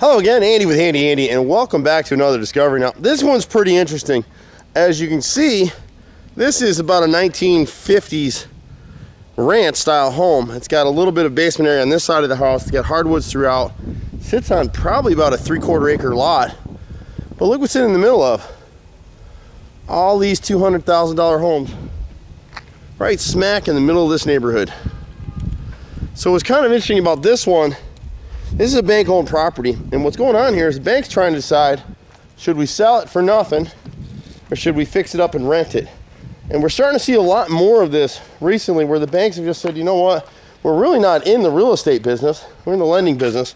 Hello again, Andy with Handy Andy, and welcome back to another discovery. Now, this one's pretty interesting. As you can see, this is about a 1950s ranch style home. It's got a little bit of basement area on this side of the house. It's got hardwoods throughout. Sits on probably about a 3/4 acre lot. But look what's in the middle of. All these $200,000 homes. Right smack in the middle of this neighborhood. So what's kind of interesting about this one, this is a bank-owned property, and what's going on here is the bank's trying to decide, should we sell it for nothing, or should we fix it up and rent it? And we're starting to see a lot more of this recently, where the banks have just said, you know what, we're really not in the real estate business, we're in the lending business,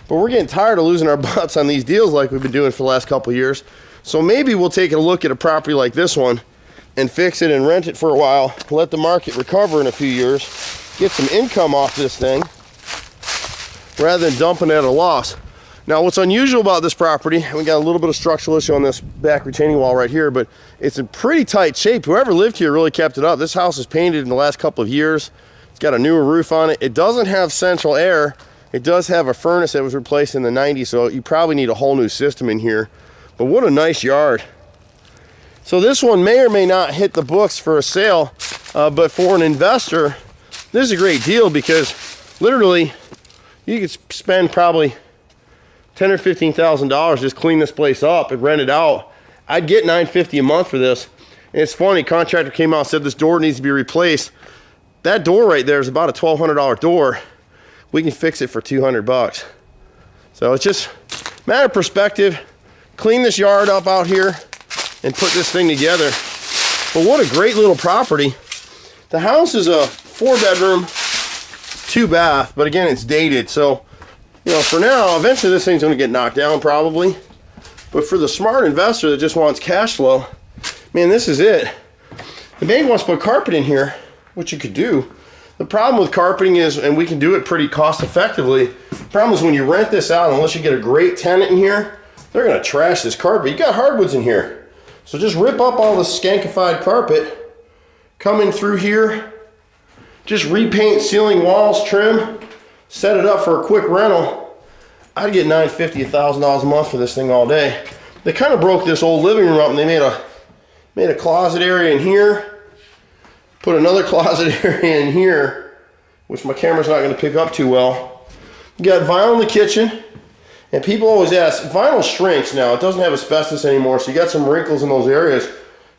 but we're getting tired of losing our butts on these deals like we've been doing for the last couple of years. So maybe we'll take a look at a property like this one and fix it and rent it for a while, let the market recover in a few years, get some income off this thing, rather than dumping it at a loss. Now, what's unusual about this property, we got a little bit of structural issue on this back retaining wall right here, but it's in pretty tight shape. Whoever lived here really kept it up. This house is painted in the last couple of years. It's got a newer roof on it. It doesn't have central air. It does have a furnace that was replaced in the 90s, so you probably need a whole new system in here. But what a nice yard. So this one may or may not hit the books for a sale, but for an investor, this is a great deal because literally, you could spend probably $10,000 or $15,000 just clean this place up and rent it out. I'd get $950 a month for this. And it's funny, contractor came out and said this door needs to be replaced. That door right there is about a $1,200 door. We can fix it for $200. So it's just a matter of perspective. Clean this yard up out here and put this thing together. But what a great little property. The house is a 4-bedroom, 2-bath, but again, it's dated. So, you know, for now, eventually this thing's going to get knocked down probably. But for the smart investor that just wants cash flow, man, this is it. The bank wants to put carpet in here, which you could do. The problem with carpeting is, and we can do it pretty cost effectively, the problem is when you rent this out, unless you get a great tenant in here, they're going to trash this carpet. You got hardwoods in here. So just rip up all the skankified carpet, come in through here, just repaint ceiling, walls, trim, set it up for a quick rental. I'd get $950, $1,000 a month for this thing all day. They kind of broke this old living room up and they made a closet area in here, put another closet area in here, which my camera's not going to pick up too well. You got vinyl in the kitchen, and people always ask, vinyl shrinks now. It doesn't have asbestos anymore, so you got some wrinkles in those areas.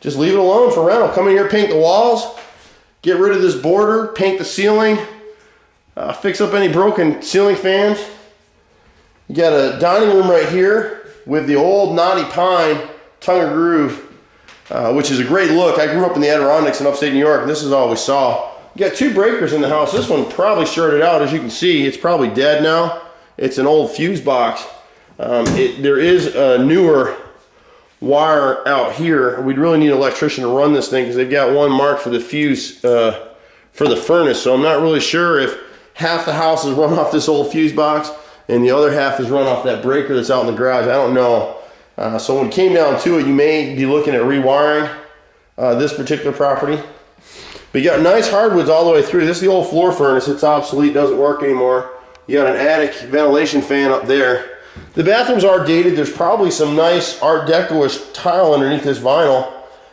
Just leave it alone for rental. Come in here, paint the walls, get rid of this border, paint the ceiling, fix up any broken ceiling fans. You got a dining room right here with the old knotty pine tongue and groove, which is a great look. I grew up in the Adirondacks in upstate New York, and this is all we saw. You got 2 breakers in the house. This one probably shorted out. As you can see, it's probably dead now. It's an old fuse box. There is a newer wire out here. We'd really need an electrician to run this thing because they've got one marked for the fuse for the furnace. So I'm not really sure if half the house is run off this old fuse box and the other half is run off that breaker that's out in the garage. I don't know. So when it came down to it, you may be looking at rewiring this particular property. But you got nice hardwoods all the way through. This is the old floor furnace. It's obsolete, doesn't work anymore. You got an attic ventilation fan up there. The bathrooms are dated. There's probably some nice Art Deco-ish tile underneath this vinyl.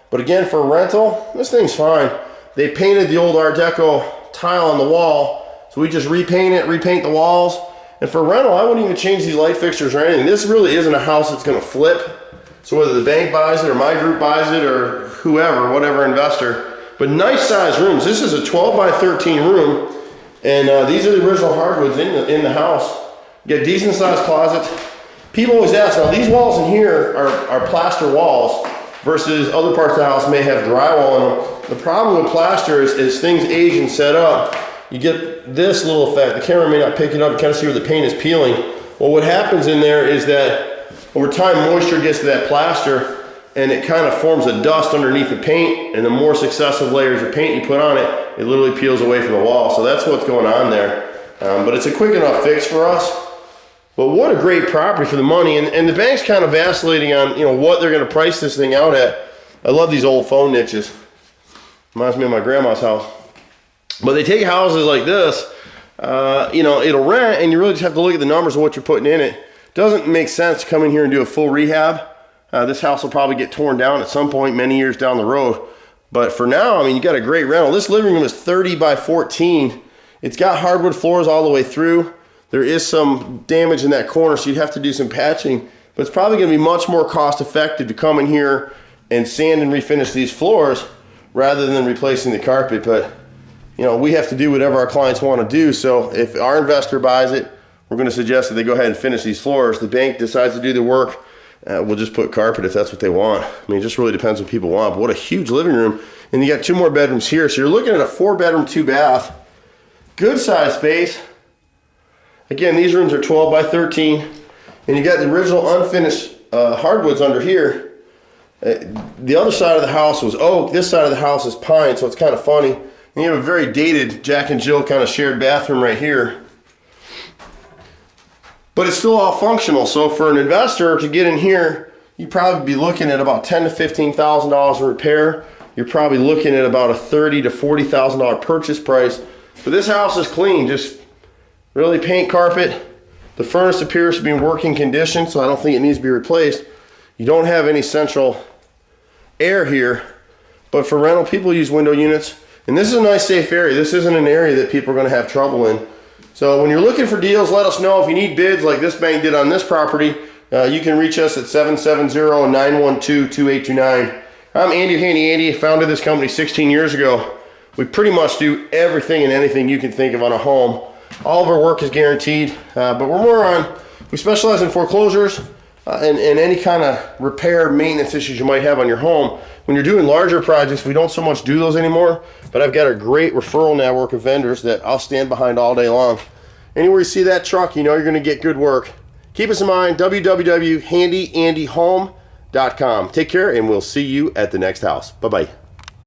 But again, for rental, this thing's fine. They painted the old Art Deco tile on the wall, so we just repaint the walls. And for rental, I wouldn't even change these light fixtures or anything. This really isn't a house that's going to flip. So whether the bank buys it or my group buys it or whoever, whatever investor. But nice size rooms. This is a 12 by 13 room. And these are the original hardwoods in the house. You got decent sized closets. People always ask, now these walls in here are plaster walls versus other parts of the house may have drywall in them. The problem with plaster is as things age and set up, you get this little effect. The camera may not pick it up. You kind of see where the paint is peeling. Well, what happens in there is that over time, moisture gets to that plaster and it kind of forms a dust underneath the paint, and the more successive layers of paint you put on it, it literally peels away from the wall. So that's what's going on there. But it's a quick enough fix for us. But what a great property for the money. And the bank's kind of vacillating on, you know, what they're going to price this thing out at. I love these old phone niches. Reminds me of my grandma's house. But they take houses like this, you know, it'll rent, and you really just have to look at the numbers of what you're putting in it. Doesn't make sense to come in here and do a full rehab. This house will probably get torn down at some point many years down the road. But for now, I mean, you got a great rental. This living room is 30 by 14. It's got hardwood floors all the way through. There is some damage in that corner, so you'd have to do some patching. But it's probably going to be much more cost effective to come in here and sand and refinish these floors rather than replacing the carpet. But, you know, we have to do whatever our clients want to do. So if our investor buys it, we're going to suggest that they go ahead and finish these floors. The bank decides to do the work. We'll just put carpet if that's what they want. I mean, it just really depends what people want. But what a huge living room. And you got 2 more bedrooms here. So you're looking at a 4-bedroom, 2-bath. Good size space. Again, these rooms are 12 by 13. And you got the original unfinished hardwoods under here. The other side of the house was oak. This side of the house is pine, so it's kind of funny. And you have a very dated Jack and Jill kind of shared bathroom right here. But it's still all functional. So for an investor to get in here, you'd probably be looking at about $10,000 to $15,000 in repair. You're probably looking at about a $30,000 to $40,000 purchase price. But this house is clean, just really paint, carpet. The furnace appears to be in working condition, so I don't think it needs to be replaced. You don't have any central air here, but for rental, people use window units. And this is a nice, safe area. This isn't an area that people are going to have trouble in. So when you're looking for deals, let us know. If you need bids like this bank did on this property, you can reach us at 770-912-2829. I'm Andy Handy Andy, founded this company 16 years ago. We pretty much do everything and anything you can think of on a home. All of our work is guaranteed, but we specialize in foreclosures and any kind of repair, maintenance issues you might have on your home. When you're doing larger projects, we don't so much do those anymore, but I've got a great referral network of vendors that I'll stand behind all day long. Anywhere you see that truck, you know you're going to get good work. Keep us in mind, www.handyandyhome.com. Take care, and we'll see you at the next house. Bye-bye.